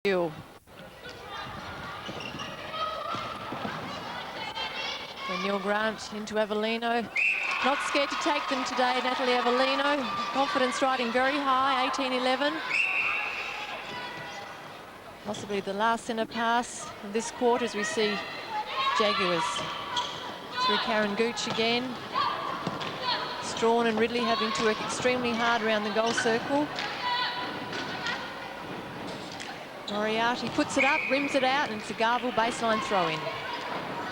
Danielle Grant into Avellino. Not scared to take them today, Natalie Avellino. Confidence riding very high, 18-11. Possibly the last centre pass of this quarter as we see Jaguars. Through Karen Gooch again. Strawn and Ridley having to work extremely hard around the goal circle. Moriarty puts it up, rims it out, and it's a Garville baseline throw-in.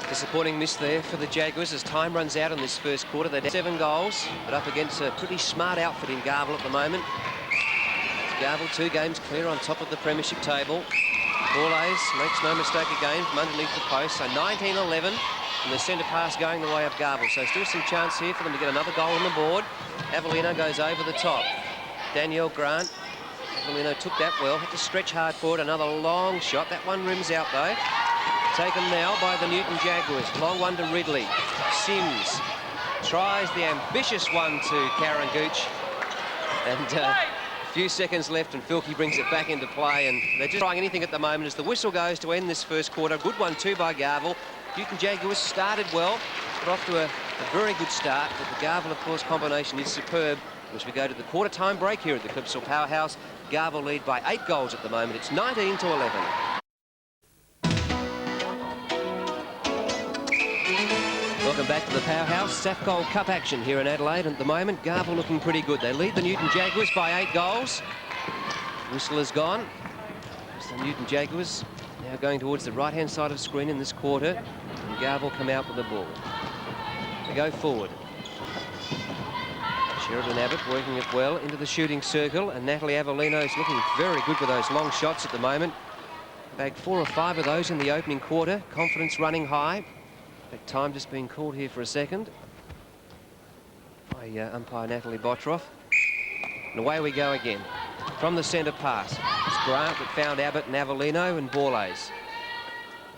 Disappointing miss there for the Jaguars as time runs out in this first quarter. They're down 7 goals, but up against a pretty smart outfit in Garville at the moment. Garville 2 games clear on top of the premiership table. Borlays makes no mistake again from underneath the post. So 19-11, and the centre pass going the way of Garville. So still some chance here for them to get another goal on the board. Avellino goes over the top. Danielle Grant. Avellino took that well, had to stretch hard for it. Another long shot. That one rims out though. Taken now by the Newton Jaguars. Long one to Ridley. Sims tries the ambitious one to Karen Gooch. And a few seconds left and Filkey brings it back into play, and they're just trying anything at the moment as the whistle goes to end this first quarter. Good one too by Garville. Newton Jaguars started well, got off to a very good start, but the Garville, of course, combination is superb. As we go to the quarter-time break here at the Clipsal Powerhouse, Garville lead by 8 goals at the moment. It's 19-11. Welcome back to the Powerhouse. Safcol Cup action here in Adelaide. At the moment, Garville looking pretty good. They lead the Newton Jaguars by 8 goals. Whistle is gone. So Newton Jaguars now going towards the right-hand side of the screen in this quarter. And Garville come out with the ball. They go forward. Sheridan Abbott working it well into the shooting circle. And Natalie Avellino is looking very good with those long shots at the moment. Bagged 4 or 5 of those in the opening quarter. Confidence running high. Time just being called here for a second by umpire Natalie Botroff. And away we go again. From the centre pass. It's Grant that found Abbott and Avellino and Borlays.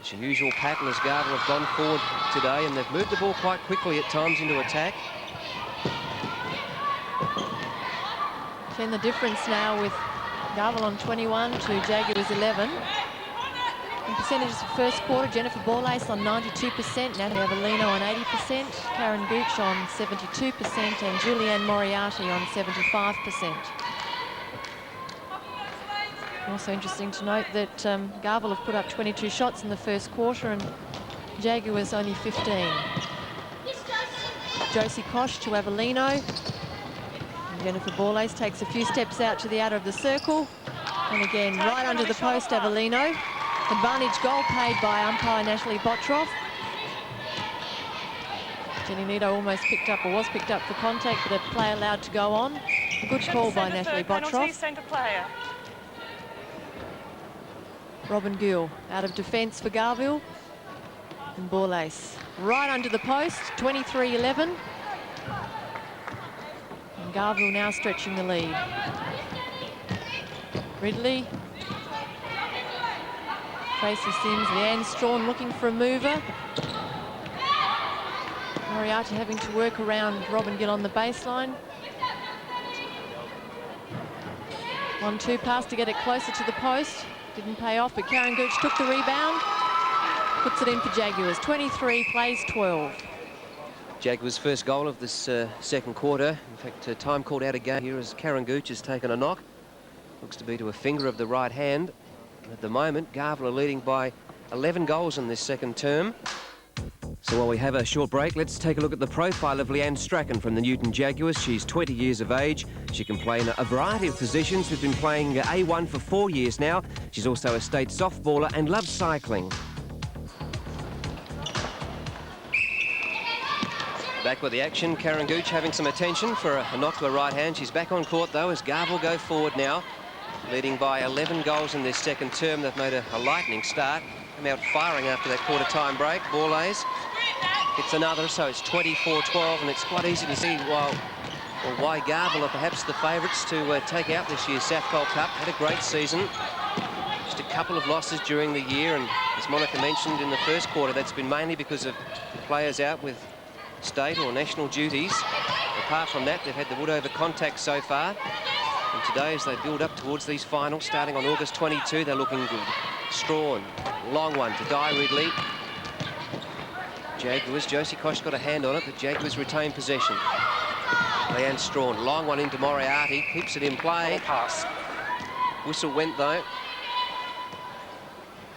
It's your usual pattern as Garville have gone forward today, and they've moved the ball quite quickly at times into attack. And the difference now with Garville on 21 to Jaguars 11. In percentages of first quarter, Jennifer Borlays on 92%, Natalie Avellino on 80%, Karen Gooch on 72%, and Julianne Moriarty on 75%. Also interesting to note that Garville have put up 22 shots in the first quarter and Jaguars only 15. Josie Kosh to Avellino. And Jennifer Borlays takes a few steps out to the outer of the circle. And again, right under the post, Avellino. Advantage goal paid by umpire Natalie Botroff. Jenny Nito almost picked up, or was picked up for contact, but a play allowed to go on. A good call by Natalie Botroff. Robin Gill out of defence for Garville. And Borlays right under the post, 23-11. And Garville now stretching the lead. Ridley. Tracy Sims, Leanne Strawn looking for a mover. Moriarty having to work around Robin Gill on the baseline. 1-2 pass to get it closer to the post. Didn't pay off, but Karen Gooch took the rebound. Puts it in for Jaguars. 23 plays 12. Jaguars' first goal of this second quarter. In fact, time called out again here as Karen Gooch has taken a knock. Looks to be to a finger of the right hand. At the moment, Garville are leading by 11 goals in this second term. So while we have a short break, let's take a look at the profile of Leanne Strachan from the Newton Jaguars. She's 20 years of age. She can play in a variety of positions. She's been playing A1 for 4 years now. She's also a state softballer and loves cycling. Back with the action, Karen Gooch having some attention for a knock to her right hand. She's back on court though as Garville go forward now. Leading by 11 goals in this second term. They've made a lightning start. Come out firing after that quarter-time break. Borlays gets another, so it's 24-12, and it's quite easy to see why Garville are perhaps the favourites to take out this year's Safcol Cup. Had a great season. Just a couple of losses during the year, and as Monica mentioned in the first quarter, that's been mainly because of players out with state or national duties. Apart from that, they've had the wood over contact so far. And today, as they build up towards these finals, starting on August 22, they're looking good. Strawn, long one to Di Ridley. Jaguars, Josie Kosh got a hand on it, but Jaguars retain possession. Leanne Strawn, long one into Moriarty, keeps it in play. Pass. Whistle went though.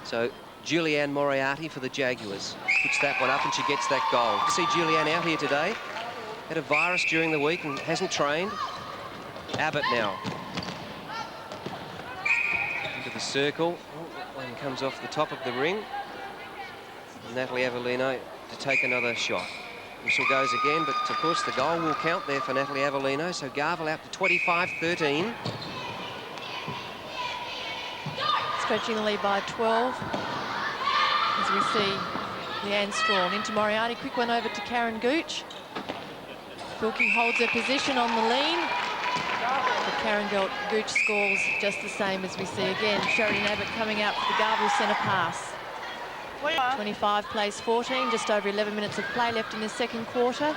So Julianne Moriarty for the Jaguars. Puts that one up and she gets that goal. You see Julianne out here today. Had a virus during the week and hasn't trained. Abbott now. Into the circle. One comes off the top of the ring. Natalie Avellino to take another shot. Whistle goes again, but of course the goal will count there for Natalie Avellino. So Garville out to 25-13. Stretching the lead by 12. As we see Leanne Strawn into Moriarty. Quick one over to Karen Gooch. Filkey holds her position on the lean. But Karen Gooch scores just the same as we see again. Sheridan Abbott coming out for the Garville centre pass. 25 plays 14, just over 11 minutes of play left in the second quarter.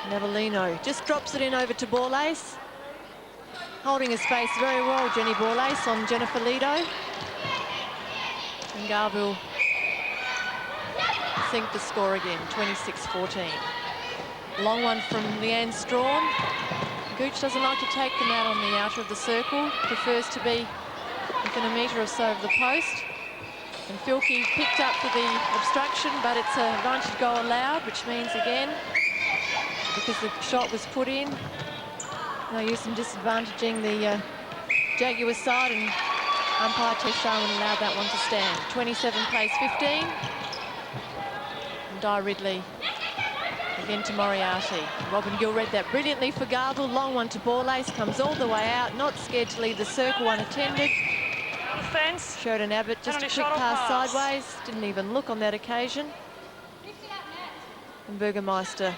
And Avellino just drops it in over to Borlase. Holding his space very well, Jenny Borlase on Jennifer Lido. And Garville sink the score again, 26-14. Long one from Leanne Strawn. Gooch doesn't like to take them out on the outer of the circle, prefers to be within a metre or so of the post. And Filkey picked up for the obstruction, but it's a advantage goal allowed, which means again, because the shot was put in, no use in disadvantaging the Jaguar side, and umpire Tess Sharman allowed that one to stand. 27 plays 15. And Di Ridley again to Moriarty. Robin Gill read that brilliantly for Garville. Long one to Borlase, comes all the way out, not scared to leave the circle unattended. Defence. Sheridan Abbott just a quick pass sideways, didn't even look on that occasion. And Burgermeister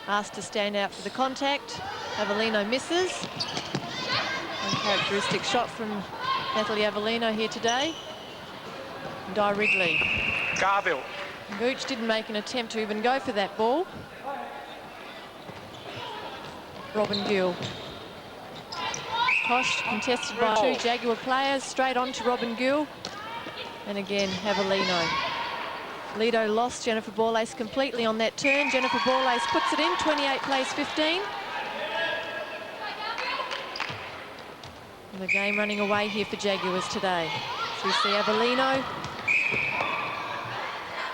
asked to stand out for the contact. Avellino misses. Uncharacteristic shot from Natalie Avellino here today. And Di Ridley. Garville. Gooch didn't make an attempt to even go for that ball. Robin Gill. Kosh contested by two Jaguar players, straight on to Robin Gill. And again, Avellino. Lido lost Jennifer Borlase completely on that turn. Jennifer Borlase puts it in, 28 plays 15. And the game running away here for Jaguars today. So we see Avellino.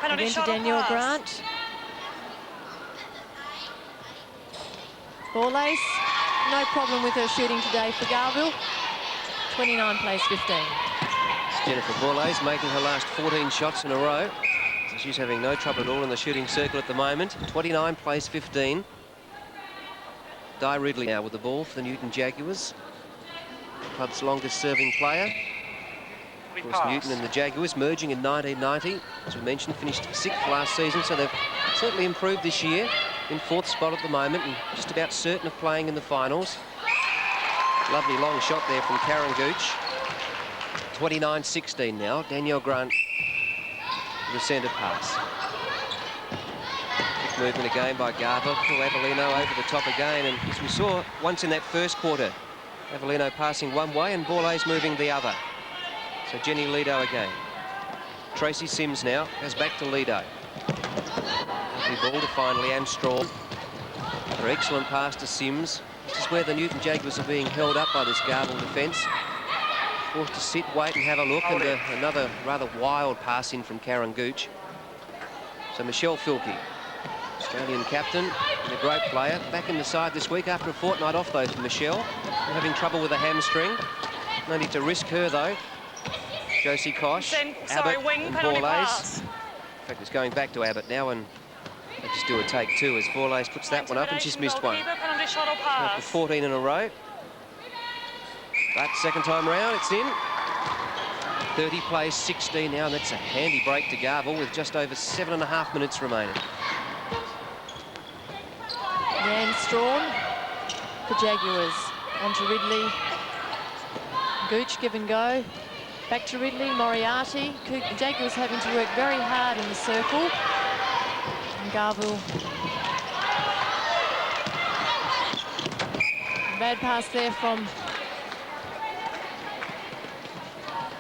Again to Danielle Grant. Borlase. No problem with her shooting today for Garville. 29 plays 15. Jennifer Borlase making her last 14 shots in a row. So she's having no trouble at all in the shooting circle at the moment. 29 plays 15. Di Ridley now with the ball for the Newton Jaguars. The club's longest serving player. Of course, Newton and the Jaguars merging in 1990. As we mentioned, finished 6th last season, so they've certainly improved this year. In 4th spot at the moment and just about certain of playing in the finals. Lovely long shot there from Karen Gooch. 29-16 now. Danielle Grant with the centre pass. Quick movement again by Garville. Avellino over the top again, and as we saw once in that first quarter, Avellino passing one way and Borlase moving the other. So Jenny Lido again. Tracy Sims now goes back to Lido. Lovely ball to find Leanne Strawn. Her excellent pass to Sims. This is where the Newton Jaguars are being held up by this Garville defence. Forced to sit, wait and have a look, and another rather wild pass in from Karen Gooch. So Michelle Filkey, Australian captain and a great player, back in the side this week after a fortnight off though for Michelle. We're having trouble with a hamstring. No need to risk her though. Josie Kosh, Abbott and Borlase. In fact, it's going back to Abbott now, and they just do a take two as Borlase puts that one up and she's missed one. After 14 in a row. But second time round, it's in. 30 plays 16 now, and that's a handy break to Garville with just over 7.5 minutes remaining. Leanne Strawn for Jaguars. On to Ridley. Gooch give and go. Back to Ridley, Moriarty. Jaguars having to work very hard in the circle. And Garville Bad pass there from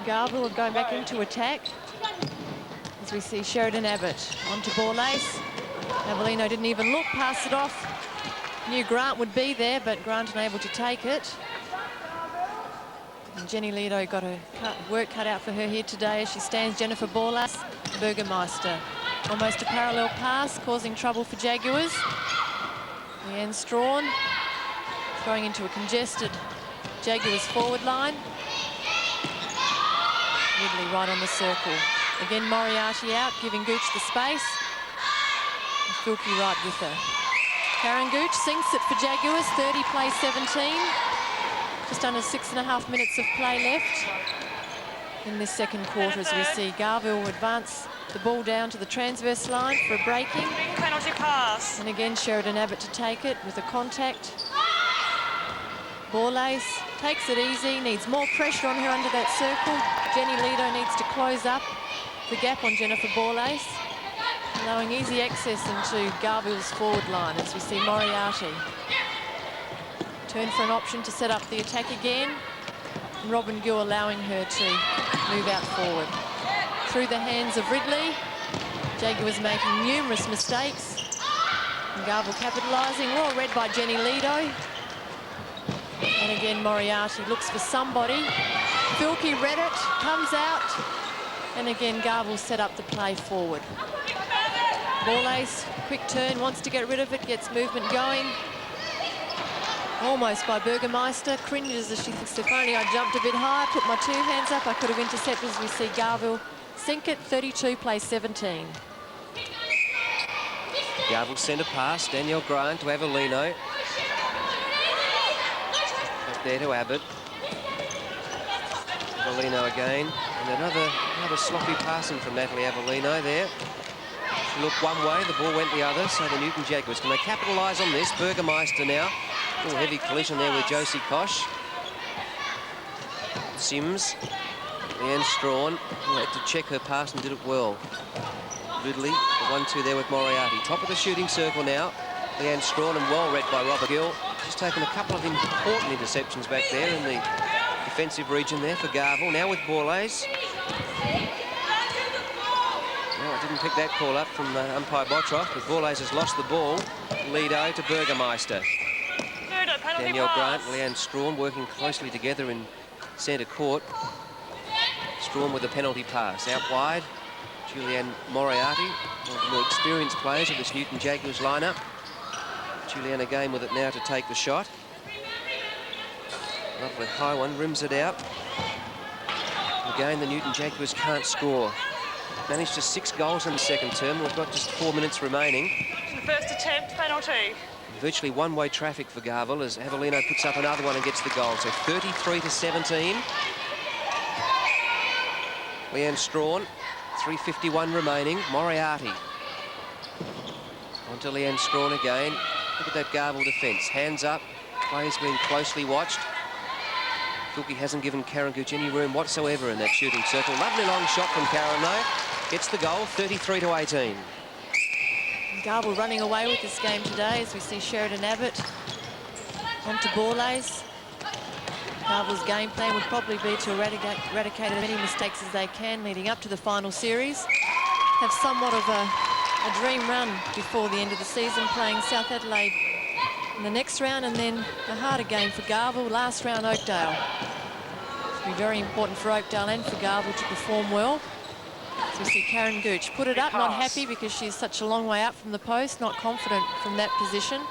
Garville going back into attack. As we see Sheridan Abbott onto ball ace. Avellino didn't even look, passed it off. Knew Grant would be there, but Grant unable to take it. And Jenny Lido got her work cut out for her here today as she stands Jennifer Borlas, Burgermeister. Almost a parallel pass, causing trouble for Jaguars. Leanne Strawn throwing into a congested Jaguars forward line. Ridley right on the circle. Again, Moriarty out, giving Gooch the space. And Filkey right with her. Karen Gooch sinks it for Jaguars, 30 play 17. Just under 6.5 minutes of play left in this second quarter as we see Garville advance the ball down to the transverse line for a breaking. Penalty pass. And again, Sheridan Abbott to take it with a contact. Borlase takes it easy, needs more pressure on her under that circle. Jenny Lido needs to close up the gap on Jennifer Borlase, allowing easy access into Garville's forward line as we see Moriarty turn for an option to set up the attack again. And Robin Gill allowing her to move out forward. Through the hands of Ridley. Jaguars making numerous mistakes. And Garville capitalising. Well read by Jenny Lido. And again, Moriarty looks for somebody. Filkey read it, comes out. And again, Garville set up the play forward. Ball ace, quick turn, wants to get rid of it, gets movement going. Almost by Burgermeister, cringes as she thinks, if only I jumped a bit higher, put my two hands up, I could have intercepted as we see Garville sink it, 32 play 17. Garville centre pass, Danielle Grant to Avellino. Back there to Abbott. Avellino again, and another sloppy passing from Natalie Avellino there. She looked one way, the ball went the other, so the Newton Jaguars, can they capitalise on this? Burgermeister now. Oh, heavy collision there with Josie Kosh. Sims, Leanne Strawn, who had to check her pass and did it well. Ridley, the 1-2 there with Moriarty. Top of the shooting circle now. Leanne Strawn, and well read by Robert Gill. She's taken a couple of important interceptions back there in the defensive region there for Garville. Now with Borlase. No, I didn't pick that call up from umpire Botroff, but Borlase has lost the ball. Lido to Burgermeister. Danielle Grant, Leanne Strawn working closely together in centre court. Strawn with a penalty pass. Out wide, Julianne Moriarty, one of the more experienced players of this Newton Jaguars lineup. Julianne again with it now to take the shot. Lovely high one, rims it out. Again, the Newton Jaguars can't score. Managed just 6 goals in the second term. We've got just 4 minutes remaining. The first attempt, penalty. Virtually one-way traffic for Garville as Avellino puts up another one and gets the goal. So 33 to 17. Leanne Strawn, 3:51 remaining. Moriarty. On to Leanne Strawn again. Look at that Garville defence. Hands up. Players being closely watched. Filkey hasn't given Karen Gooch any room whatsoever in that shooting circle. Lovely long shot from Karen though. Gets the goal, 33 to 18. Garville running away with this game today as we see Sheridan Abbott onto Borlase. Garville's game plan would probably be to eradicate as many mistakes as they can leading up to the final series. Have somewhat of a dream run before the end of the season, playing South Adelaide in the next round and then a harder game for Garville, last round Oakdale. It'll be very important for Oakdale and for Garville to perform well. So we see Karen Gooch put it up, not happy because she's such a long way up from the post, not confident from that position.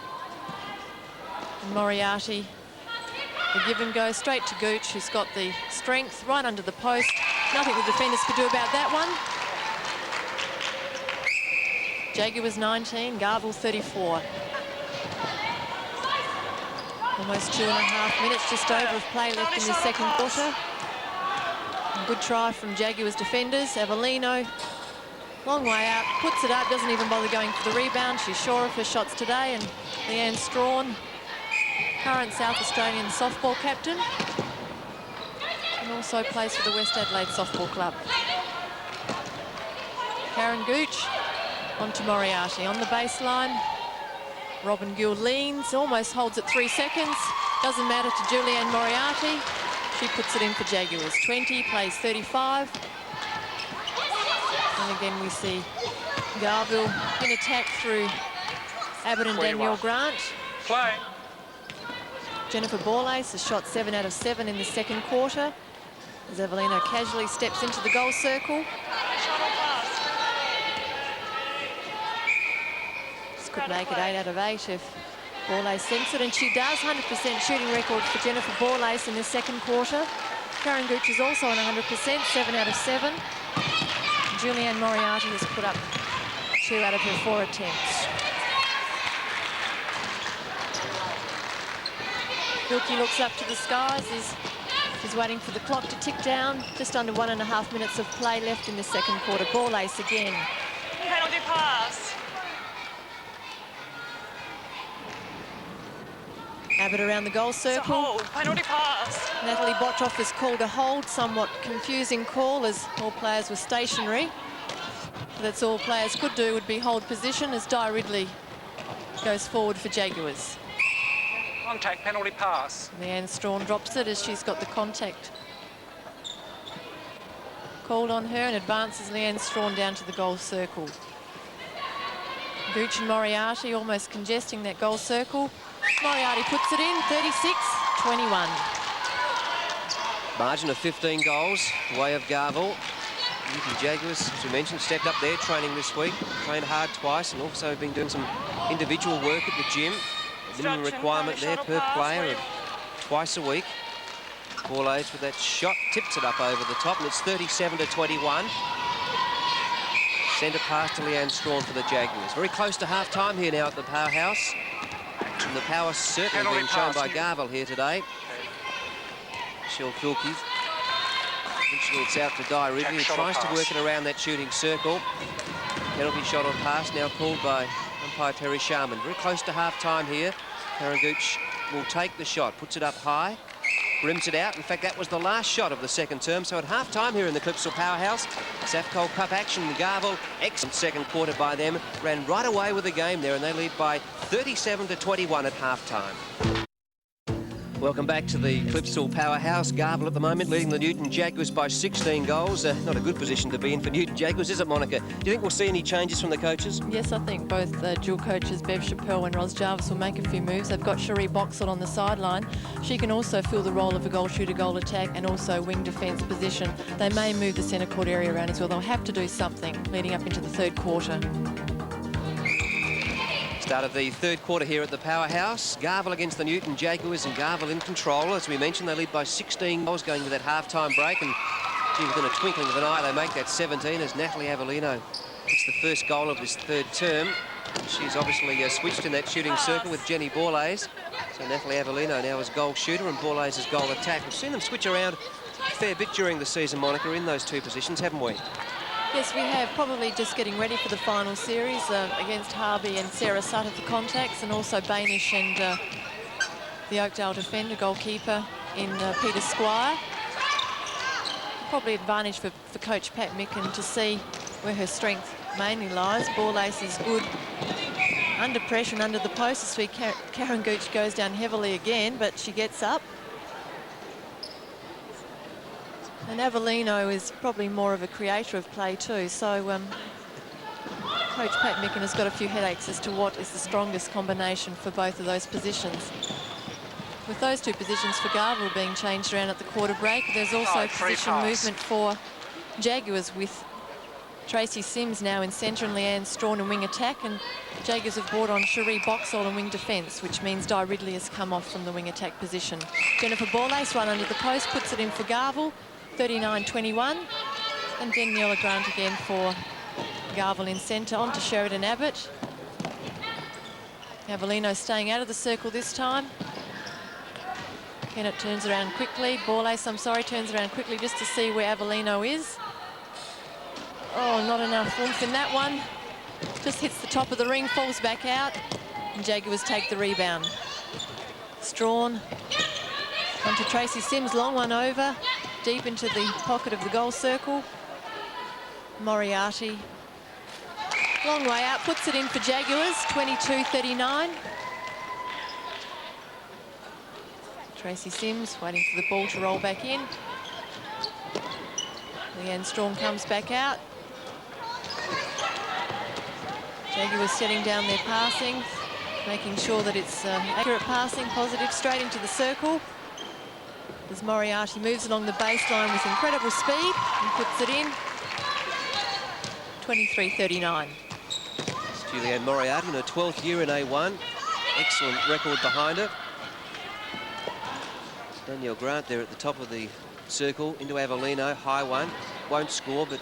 And Moriarty, the give and go straight to Gooch, who's got the strength right under the post. Nothing the defenders could do about that one. Jaguars 19, Garville 34. Almost 2.5 minutes, just over of play left in the second quarter. Good try from Jaguars defenders. Avellino, long way out, puts it up, doesn't even bother going for the rebound. She's sure of her shots today. And Leanne Strawn, current South Australian softball captain, and also plays for the West Adelaide Softball Club. Karen Gooch onto Moriarty on the baseline. Robin Gill leans, almost holds it 3 seconds. Doesn't matter to Julianne Moriarty. She puts it in for Jaguars. 20, plays 35. And again, we see Garville in attack through Abbott and Danielle Grant. Play. Jennifer Borlace has shot 7 out of 7 in the second quarter. As Evelina casually steps into the goal circle. This could make it 8 out of 8 if Borlace sinks it, and she does. 100% shooting record for Jennifer Borlace in the second quarter. Karen Gooch is also on 100%, 7 out of 7. Julianne Moriarty has put up 2 out of her 4 attempts. Wilkie looks up to the skies. He's waiting for the clock to tick down. Just under 1.5 minutes of play left in the second quarter. Borlace again. Penalty pass. Abbott around the goal circle. It's a hold. Penalty pass. Natalie Botroff is called a hold. Somewhat confusing call as all players were stationary. That's all players could do would be hold position as Di Ridley goes forward for Jaguars. Contact, penalty pass. Leanne Strawn drops it as she's got the contact called on her and advances Leanne Strawn down to the goal circle. Gooch and Moriarty almost congesting that goal circle. Moriarty puts it in, 36-21. Margin of 15 goals, way of Garville. The Jaguars, as we mentioned, stepped up their training this week, trained hard twice, and also been doing some individual work at the gym. Minimum requirement there per player of twice a week. Borlace with that shot, tips it up over the top, and it's 37-21. Centre pass to Leanne Strawn for the Jaguars. Very close to half-time here now at the powerhouse. And the power certainly being shown by Garville here today. Michelle Filkey. Eventually it's out to Di Ridley, who tries to work it around that shooting circle. Penalty shot on pass now called by umpire Terry Sharman. Very close to half-time here. Karen Gooch will take the shot, puts it up high, rims it out. In fact, that was the last shot of the second term. So at half-time here in the Clipsal Powerhouse, Safcol Cup action. Garville, excellent second quarter by them. Ran right away with the game there, and they lead by 37-21 at half-time. Welcome back to the Clipsal Powerhouse. Garville at the moment leading the Newton Jaguars by 16 goals. Not a good position to be in for Newton Jaguars, is it, Monica? Do you think we'll see any changes from the coaches? Yes, I think both dual coaches, Bev Chappelle and Ros Jarvis, will make a few moves. They've got Cherie Boxall on the sideline. She can also fill the role of a goal shooter, goal attack, and also wing defence position. They may move the centre court area around as well. They'll have to do something leading up into the third quarter. Start of the third quarter here at the Powerhouse. Garville against the Newton Jaguars, and Garville in control. As we mentioned, they lead by 16 goals going to that half-time break, and gee, within a twinkling of an eye, they make that 17 as Natalie Avellino gets the first goal of this third term. She's obviously switched in that shooting circle with Jenny Borlace. So Natalie Avellino now as goal shooter and Borlace as goal attack. We've seen them switch around a fair bit during the season, Monica, in those two positions, haven't we? Yes, we have. Probably just getting ready for the final series against Harvey and Sarah Sutter for contacts, and also Bainish and the Oakdale defender, goalkeeper in Peter Squire. Probably advantage for coach Pat Micken to see where her strength mainly lies. Borlace is good under pressure and under the post. This week Karen Gooch goes down heavily again, but she gets up. And Avellino is probably more of a creator of play too, so Coach Pat Micken has got a few headaches as to what is the strongest combination for both of those positions. With those two positions for Garville being changed around at the quarter break, there's also position movement for Jaguars with Tracy Sims now in centre and Leanne Strawn in wing attack, and Jaguars have brought on Cherie Boxall in wing defence, which means Di Ridley has come off from the wing attack position. Jennifer Borlace run under the post, puts it in for Garville. 39-21, and Daniela Grant again for Garville in centre. On to Sheridan Abbott. Avellino staying out of the circle this time. Kennett turns around quickly. Borlace, I'm sorry, turns around quickly just to see where Avellino is. Oh, not enough oomph in that one. Just hits the top of the ring, falls back out, and Jaguars take the rebound. Strawn onto Tracy Sims, long one over. Deep into the pocket of the goal circle. Moriarty, long way out, puts it in for Jaguars, 22-39. Tracy Sims waiting for the ball to roll back in. Leanne Strong comes back out. Jaguars setting down their passing, making sure that it's accurate passing, positive, straight into the circle. As Moriarty moves along the baseline with incredible speed and puts it in. 23-39. It's Julianne Moriarty in her 12th year in A1. Excellent record behind her. Danielle Grant there at the top of the circle into Avellino, high one. Won't score, but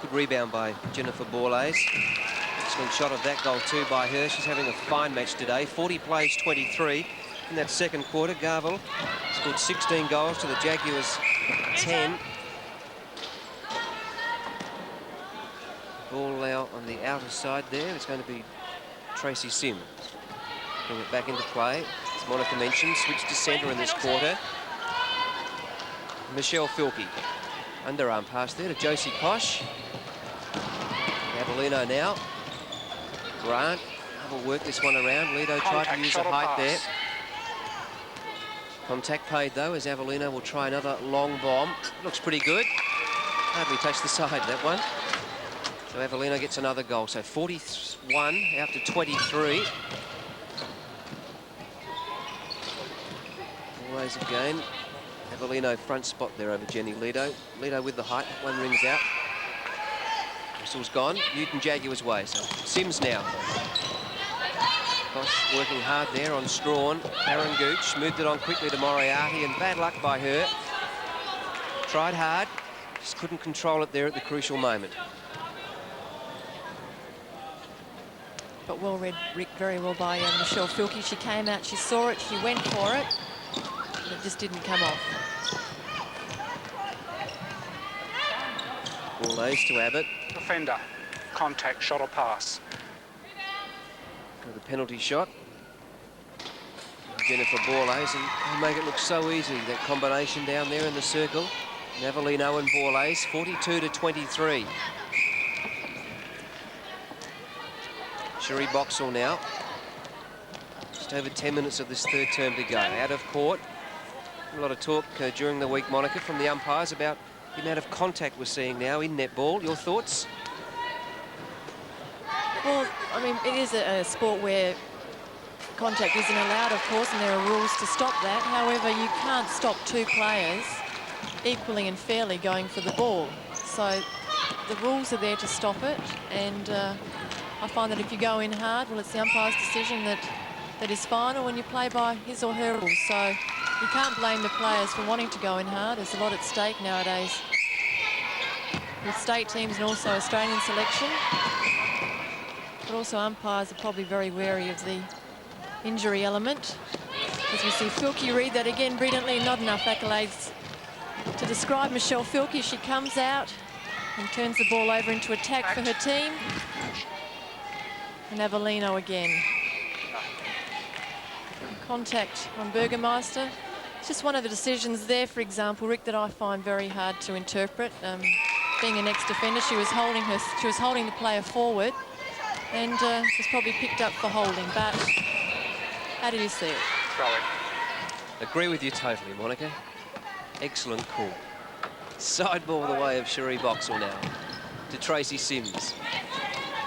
good rebound by Jennifer Borlase. Excellent shot of that goal too by her. She's having a fine match today. 40 plays, 23 in that second quarter. Garville scored 16 goals to the Jaguars 10. Ball out on the outer side there. It's going to be Tracy Sims. Bring it back into play. As Monica mentioned, switched to centre in this quarter. Michelle Filkey. Underarm pass there to Josie Kosh. Avellino now. Grant will work this one around. Lido tried to use the height there. Contact paid though, as Avellino will try another long bomb. Looks pretty good. Hardly touched the side, that one. So Avellino gets another goal. So 41 out to 23. Always again. Avellino front spot there over Jenny Lido. Lido with the height. One rings out. Whistle's gone. Newton Jaguars way. So Sims now. Kosh working hard there on Strawn. Karen Gooch moved it on quickly to Moriarty, and bad luck by her. Tried hard. Just couldn't control it there at the crucial moment. But well read, Rick, very well by Michelle Filkey. She came out, she saw it, she went for it, but it just didn't come off. Ball lays to Abbott. Defender. Contact, shot or pass. The penalty shot. Jennifer Borlase, and they make it look so easy, that combination down there in the circle. Avellino and Borlase, 42 to 23. Cherie Boxall now. Just over 10 minutes of this third term to go. Out of court. A lot of talk during the week, Monica, from the umpires about the amount of contact we're seeing now in netball. Your thoughts? Well, I mean, it is a sport where contact isn't allowed, of course, and there are rules to stop that. However, you can't stop two players equally and fairly going for the ball. So the rules are there to stop it, and I find that if you go in hard, well, it's the umpire's decision that is final when you play by his or her rules. So you can't blame the players for wanting to go in hard. There's a lot at stake nowadays with state teams and also Australian selection. But also umpires are probably very wary of the injury element. As we see Filkey read that again brilliantly. Not enough accolades to describe Michelle Filkey. She comes out and turns the ball over into attack for her team. And Avellino again. Contact on Burgermeister. It's just one of the decisions there, for example, Rick, that I find very hard to interpret. Being an ex-defender, she was holding the player forward, and was probably picked up for holding. But how do you see it? Throw it. Agree with you totally, Monica. Excellent call. Side ball the way of Cherie Boxall now to Tracy Sims.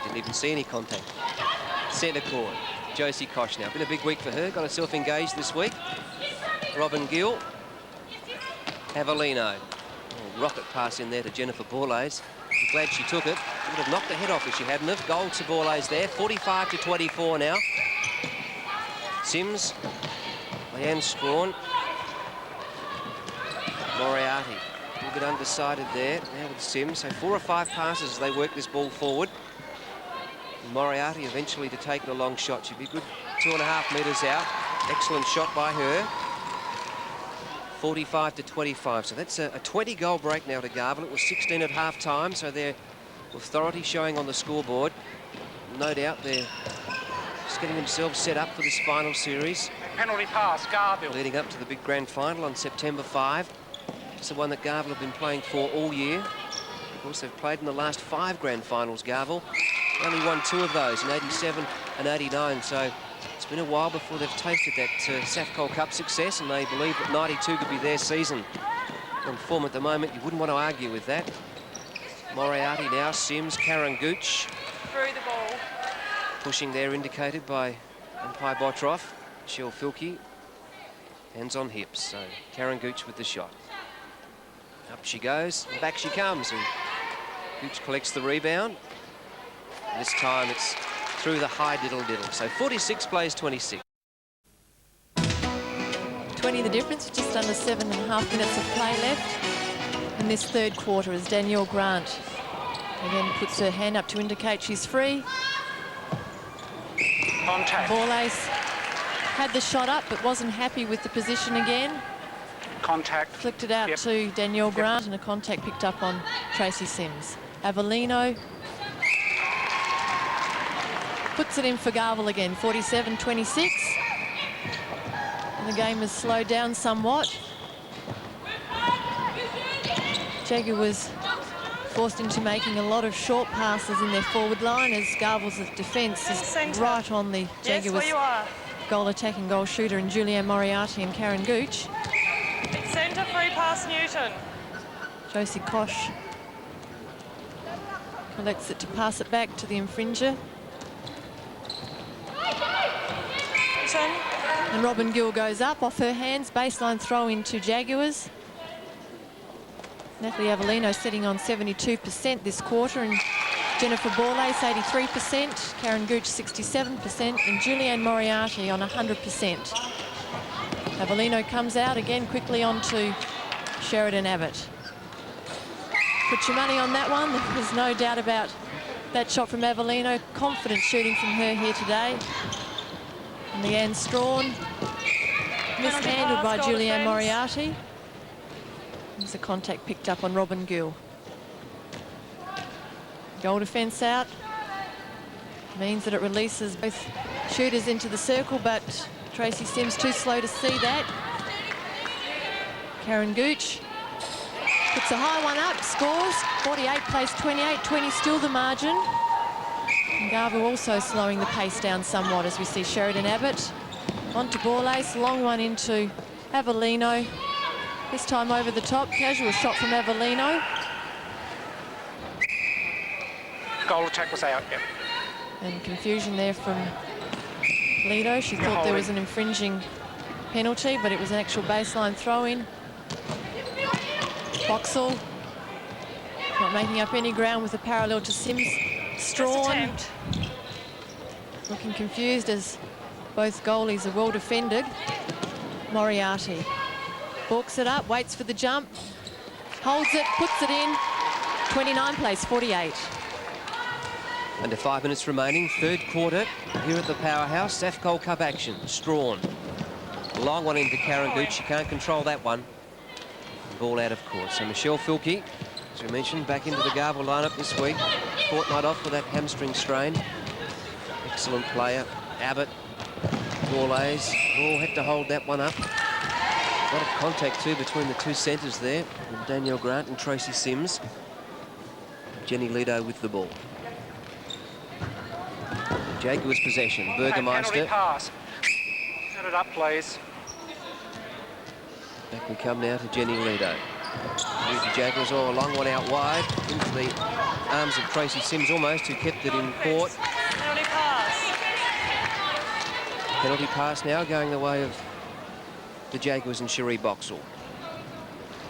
Didn't even see any contact. Centre court. Josie Kosh now. Been a big week for her. Got herself engaged this week. Robin Gill. Avellino. Oh, rocket pass in there to Jennifer Borlase. I'm glad she took it. She would have knocked the head off if she hadn't have. Goal to Borlase there. 45 to 24 now. Sims. Leanne Strawn. Moriarty. A little bit undecided there. Now with Sims. So 4 or 5 passes as they work this ball forward. Moriarty eventually to take the long shot. She'd be good 2.5 metres out. Excellent shot by her. 45 to 25. So that's a 20-goal break now to Garville. It was 16 at half-time, so their authority showing on the scoreboard. No doubt they're just getting themselves set up for this final series. Penalty pass, Garville. Leading up to the big grand final on September 5. It's the one that Garville have been playing for all year. Of course, they've played in the last 5 grand finals, Garville. Only won 2 of those in 87 and 89, so it's been a while before they've tasted that Safcol Cup success, and they believe that 92 could be their season. On form at the moment, you wouldn't want to argue with that. Moriarty now, Sims, Krawczyk. Through the ball. Pushing there indicated by umpire Botroff. Michelle Filkey, hands on hips, so Krawczyk with the shot. Up she goes, and back she comes, and Gooch collects the rebound. And this time it's through the high diddle-diddle. So 46 plays 26. 20 the difference, just under 7.5 minutes of play left in this third quarter as Danielle Grant again puts her hand up to indicate she's free. Contact. Ball ace had the shot up but wasn't happy with the position again. Contact. Flicked it out to Danielle Grant, and a contact picked up on Tracy Sims. Avellino puts it in for Garville again, 47-26. And the game has slowed down somewhat. Jaguars forced into making a lot of short passes in their forward line as Garville's defence is right on the Jaguars goal attacking goal shooter in Julianne Moriarty and Krawczyk. Centre free pass Newton. Josie Kosh collects it to pass it back to the infringer. Newton. And Robin Gill goes up off her hands, baseline throw into Jaguars. Natalie Avellino sitting on 72% this quarter, and Jennifer Borlace 83%, Krawczyk 67%, and Julianne Moriarty on 100%. Avellino comes out again quickly onto Sheridan Abbott. Put your money on that one. There's no doubt about that shot from Avellino. Confident shooting from her here today. And Leanne Strawn mishandled by Julianne Moriarty. There's a contact picked up on Robin Gill. Goal defence out. Means that it releases both shooters into the circle, but Tracy Sims too slow to see that. Krawczyk puts a high one up, scores. 48 plays 28, 20 still the margin. And Garville also slowing the pace down somewhat as we see Sheridan Abbott. On to Borlace, long one into Avellino. This time over the top, casual shot from Avellino. Goal attack was out, yep. And confusion there from Lido. She thought there was an infringing penalty, but it was an actual baseline throw-in. Boxall not making up any ground with a parallel to Sims. Strawn looking confused as both goalies are well defended. Moriarty balks it up, waits for the jump, holds it, puts it in. 29 plays 48. Under 5 minutes remaining, third quarter here at the Powerhouse. Safcol Cup action. Strawn. Long one into Krawczyk. She can't control that one. Ball out of court. So Michelle Filkey, as we mentioned, back into the Garville lineup this week. Fortnight off with that hamstring strain. Excellent player. Abbott, Borlace, all had to hold that one up. A lot of contact too between the two centres there, Danielle Grant and Tracy Sims. Jenny Lido with the ball. Jaguars possession. Burgermeister. Penalty pass. Set it up, please. Back we come now to Jenny Lido. Here's the Jaguars, a long one out wide into the arms of Tracy Sims almost, who kept it in court. Penalty pass. Penalty pass now going the way of the Jaguars and Cherie Boxall.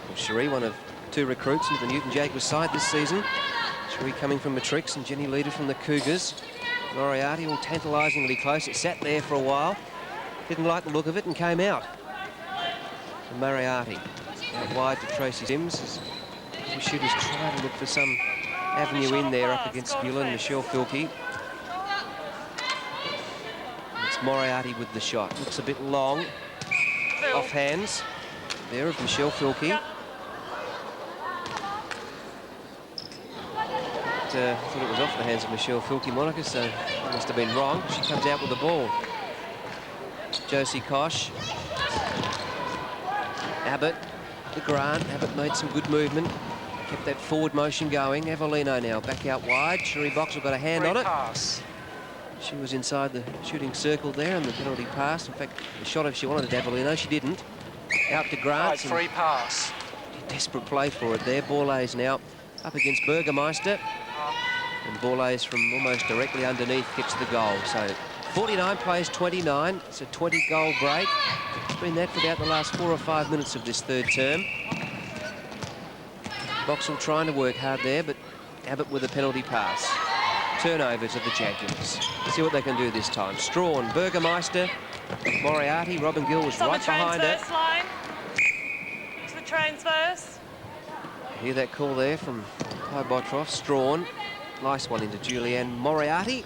Well, Cherie, one of two recruits into the Newton Jaguars side this season. Cherie coming from Matrix and Jenny Lido from the Cougars. Moriarty all tantalisingly close. It sat there for a while. Didn't like the look of it and came out. And Moriarty out wide to Tracy Sims as the shooters try to look for some avenue in there up against Muller and Michelle Filkey. It's Moriarty with the shot. Looks a bit long. Off hands there of Michelle Filkey. I thought it was off the hands of Michelle Filkey, Monica, so I must have been wrong. She comes out with the ball. Josie Kosh. Abbott, the Grant. Abbott made some good movement. Kept that forward motion going. Avellino now back out wide. Cherie Boxall got a hand on it. Pass. She was inside the shooting circle there and the penalty pass. In fact, the shot if she wanted at Avellino, she didn't. Out to Grant. Free pass. Desperate play for it there. Borlase now up against Burgermeister. And Borlase from almost directly underneath gets the goal. So 49 plays 29. It's a 20-goal break. It's been that for about the last 4 or 5 minutes of this third term. Boxall trying to work hard there, but Abbott with a penalty pass. Turnovers of the Jaguars. Let's see what they can do this time. Strawn, Burgermeister, Moriarty. Robin Gill was right behind her. Line. To the transverse. Hear that call there from Botroff. Strawn. Nice one into Julianne Moriarty.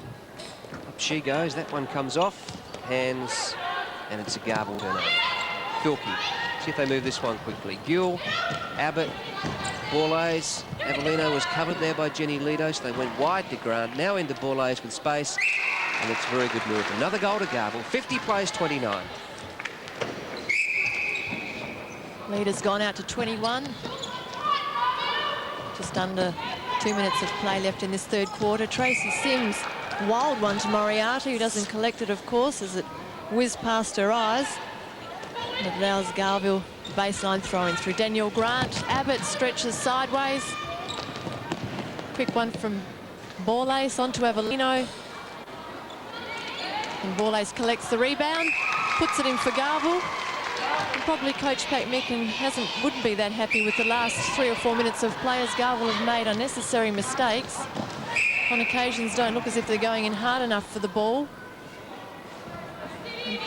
Up she goes. That one comes off. Hands. And it's a Garville turnover. Filkey. See if they move this one quickly. Gill, Abbott, Borlase. Avellino was covered there by Jenny Lido, so they went wide to Grant. Now into Borlase with space. And it's a very good move. Another goal to Garville. 50 plays 29. Leader's gone out to 21. Just under 2 minutes of play left in this third quarter. Tracy Sims, wild one to Moriarty, who doesn't collect it, of course, as it whizzed past her eyes. And it allows Garville baseline throwing through. Danielle Grant. Abbott stretches sideways. Quick one from Borlase onto Avellino. And Borlase collects the rebound, puts it in for Garville. And probably Coach Pat Micken wouldn't be that happy with the last 3 or 4 minutes of play, as Garville have made unnecessary mistakes. On occasions don't look as if they're going in hard enough for the ball. And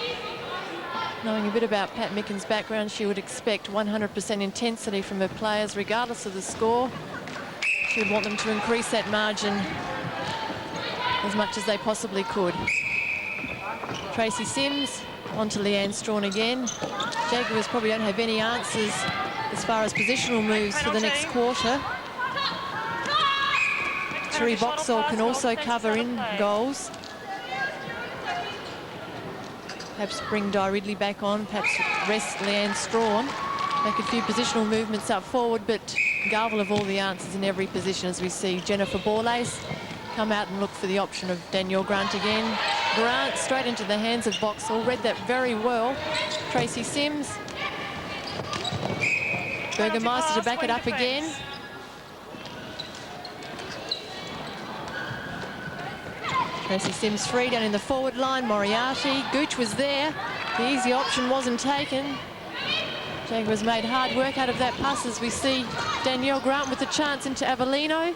knowing a bit about Pat Micken's background, she would expect 100% intensity from her players, regardless of the score. She would want them to increase that margin as much as they possibly could. Tracy Sims onto Leanne Strawn again. Jaguars probably don't have any answers as far as positional moves for the next quarter. Terry Boxall can also cover in goals. Perhaps bring Di Ridley back on, perhaps rest Leanne Strawn. Make a few positional movements up forward, but Garville have all the answers in every position, as we see Jennifer Borlase come out and look for the option of Danielle Grant again. Grant straight into the hands of Boxall, read that very well. Tracy Sims. Burgermeister to back it up again. Tracy Sims free down in the forward line. Moriarty. Gooch was there. The easy option wasn't taken. Jaguars made hard work out of that pass, as we see Danielle Grant with the chance into Avellino.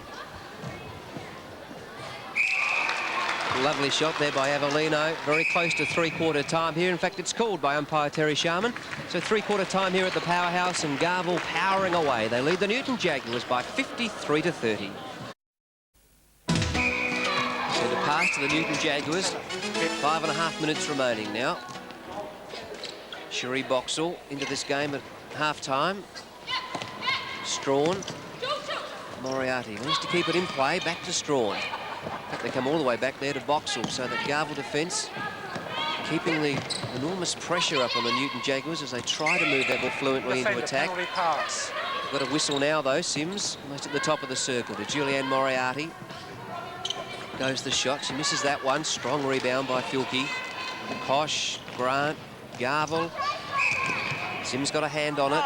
Lovely shot there by Avellino. Very close to three-quarter time here. In fact, it's called by umpire Terry Sharman. So three-quarter time here at the powerhouse, and Garville powering away. They lead the Newton Jaguars by 53 to 30. So the pass to the Newton Jaguars. 5.5 minutes remaining now. Cherie Boxall into this game at half-time. Strawn. Moriarty needs to keep it in play. Back to Strawn. In fact, they come all the way back there to Boxall, so that Garville defence keeping the enormous pressure up on the Newton Jaguars as they try to move that ball fluently into attack. Pass. Got a whistle now, though. Sims almost at the top of the circle to Julianne Moriarty. Goes the shot. She misses that one. Strong rebound by Filkey. Kosh, Grant, Garville. Sims got a hand on it.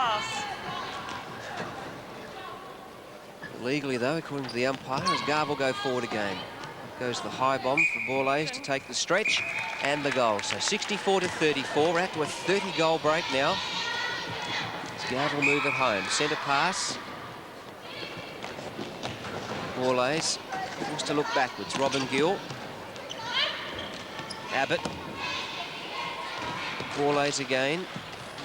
Legally, though, according to the umpire, as Garville go forward again. Goes the high bomb for Borlase to take the stretch and the goal. So 64 to 34. We're out to a 30-goal break now. As Garville move it home. Centre pass. Borlase wants to look backwards. Robin Gill. Abbott. Borlase again.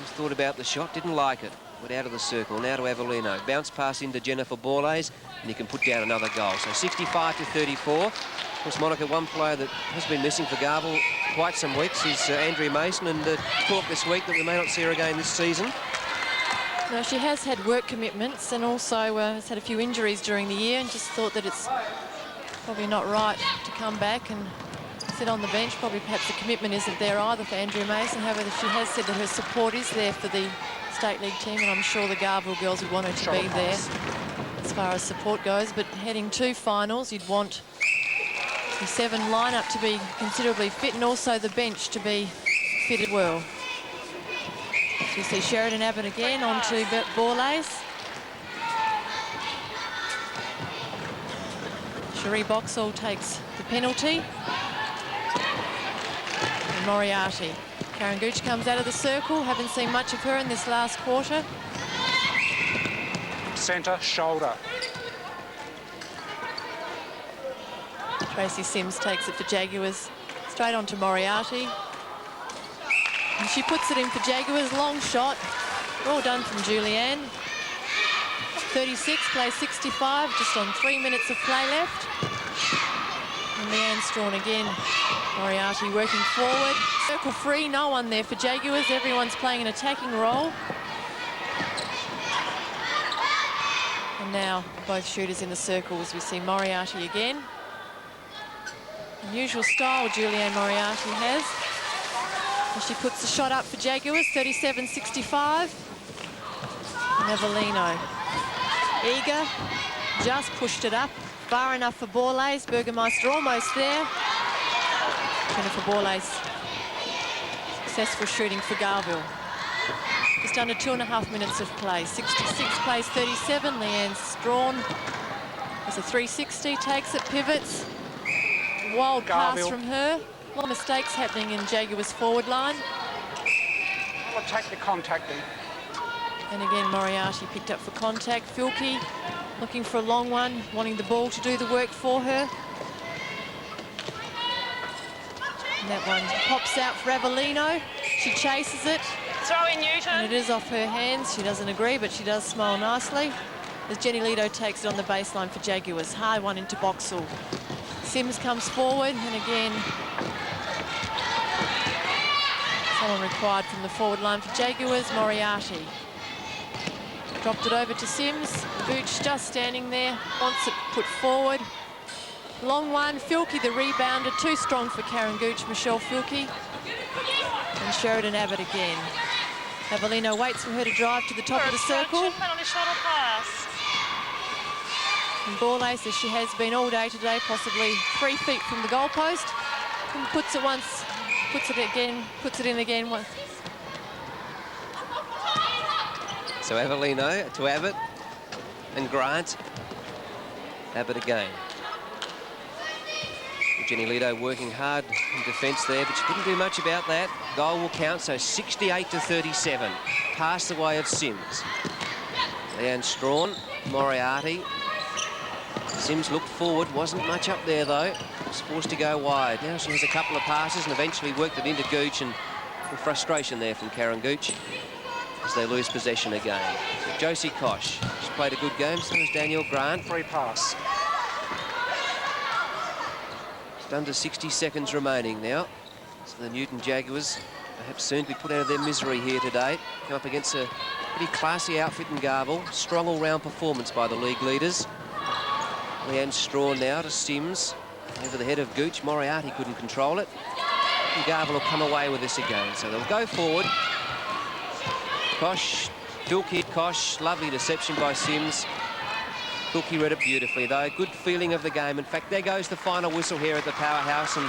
He's thought about the shot, didn't like it. Went out of the circle. Now to Avellino. Bounce pass into Jennifer Borlase, and he can put down another goal. So 65 to 34. Of course, Monica, one player that has been missing for Garville quite some weeks is Andrea Mason, and talk this week that we may not see her again this season. No, she has had work commitments and also has had a few injuries during the year, and just thought that it's probably not right to come back and sit on the bench. Probably perhaps the commitment isn't there either for Andrea Mason. However, she has said that her support is there for the State League team, and I'm sure the Garville girls would want her to be there as far as support goes. But heading to finals, you'd want The 7 lineup to be considerably fit, and also the bench to be fitted well. So you see Sheridan Abbott again onto Borlase. Cherie Boxall takes the penalty. And Moriarty. Karen Gooch comes out of the circle. Haven't seen much of her in this last quarter. Centre, shoulder. Tracy Sims takes it for Jaguars. Straight on to Moriarty. And she puts it in for Jaguars. Long shot. Well done from Julianne. 36, plays 65, just on 3 minutes of play left. And Leanne Strawn again. Moriarty working forward. Circle free, no one there for Jaguars. Everyone's playing an attacking role. And now both shooters in the circle as we see Moriarty again. Unusual style Julianne Moriarty has. And she puts the shot up for Jaguars, 37-65. And Avellino. Eager, just pushed it up. Far enough for Borlase. Burgermeister almost there. Jennifer Borlase. Successful shooting for Garville. Just under 2.5 minutes of play. 66 plays 37. Leanne Strawn. It's a 360, takes it, pivots. Wild Garville. pass from her. A lot of mistakes happening in Jaguars' forward line. I'll attack the contacting. And again, Moriarty picked up for contact. Filkey looking for a long one, wanting the ball to do the work for her. And that one pops out for Avellino. She chases it. Throw in Newton. And it is off her hands. She doesn't agree, but she does smile nicely. As Jenny Lido takes it on the baseline for Jaguars. High one into Boxall. Sims comes forward, and again, someone required from the forward line for Jaguars, Moriarty. Dropped it over to Sims. Gooch just standing there, wants it put forward. Long one, Filkey the rebounder, too strong for Karen Gooch, Michelle Filkey. And Sheridan Abbott again. Avellino waits for her to drive to the top of the circle. Penalty shot or pass. And Borlase, as she has been all day today, possibly 3 feet from the goalpost. And puts it once, puts it again, puts it in again. So Avellino to Abbott and Grant. Abbott again. Jenny Lido working hard in defence there, but she couldn't do much about that. Goal will count, so 68-37. Pass the way of Sims. Leanne Strawn, Moriarty. Sims looked forward, wasn't much up there though. Was forced to go wide. Now she has a couple of passes and eventually worked it into Gooch, and frustration there from Karen Gooch as they lose possession again. So Josie Kosh, she's played a good game, so has Danielle Grant. Free pass. Just under 60 seconds remaining now. So the Newton Jaguars perhaps soon to be put out of their misery here today. Come up against a pretty classy outfit in Garville. Strong all-round performance by the league leaders. Leanne Strawn now to Sims. Over the head of Gooch. Moriarty couldn't control it. And Garville will come away with this again. So they'll go forward. Kosh, Filkey, Kosh. Lovely deception by Sims. Filkey read it beautifully though. Good feeling of the game. In fact, there goes the final whistle here at the Powerhouse. And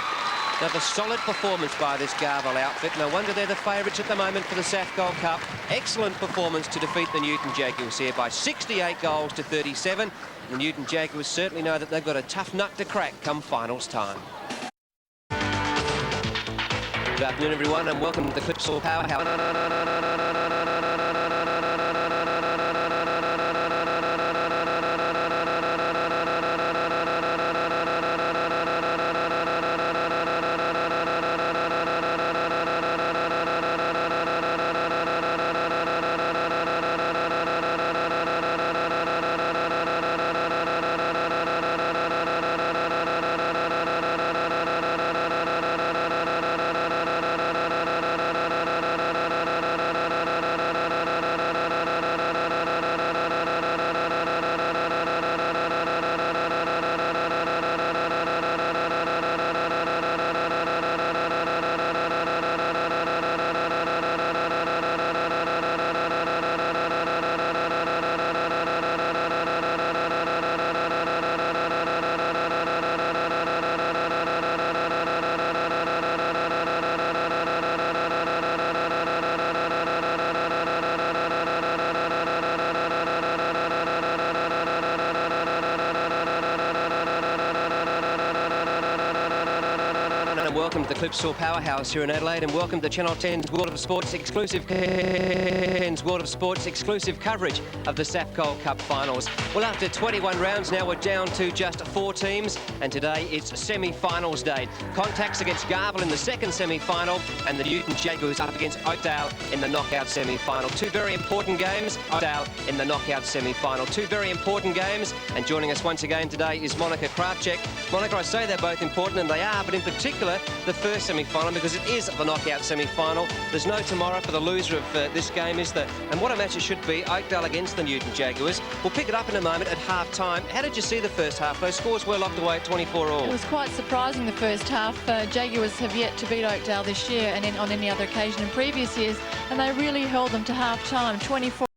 another solid performance by this Garville outfit. No wonder they're the favourites at the moment for the Safcol Cup. Excellent performance to defeat the Newton Jaguars here by 68 goals to 37. The Newton Jaguars certainly know that they've got a tough nut to crack come finals time. Good afternoon, everyone, and welcome to the Clipsal Powerhouse. welcome to the Clipsaw Powerhouse here in Adelaide, and welcome to Channel 10's World of Sports exclusive coverage of the Safcol Cup finals. Well, after 21 rounds now, we're down to just 4 teams, and today it's semi-finals day. Contacts against Garville in the second semi-final, and the Newton Jaguars up against Oakdale in the knockout semi-final. 2 very important games. Oakdale in the knockout semi-final. 2 very important games, and joining us once again today is Monica Krawczyk. Monica, I say they're both important, and they are, but in particular the first semi-final, because it is the knockout semi-final. There's no tomorrow for the loser of this game, is there? And what a match it should be, Oakdale against the Newton Jaguars. We'll pick it up in a moment at half-time. How did you see the first half? Those scores were locked away at 24 all. It was quite surprising, the first half. Jaguars have yet to beat Oakdale this year and on any other occasion in previous years, and they really held them to half-time, 24.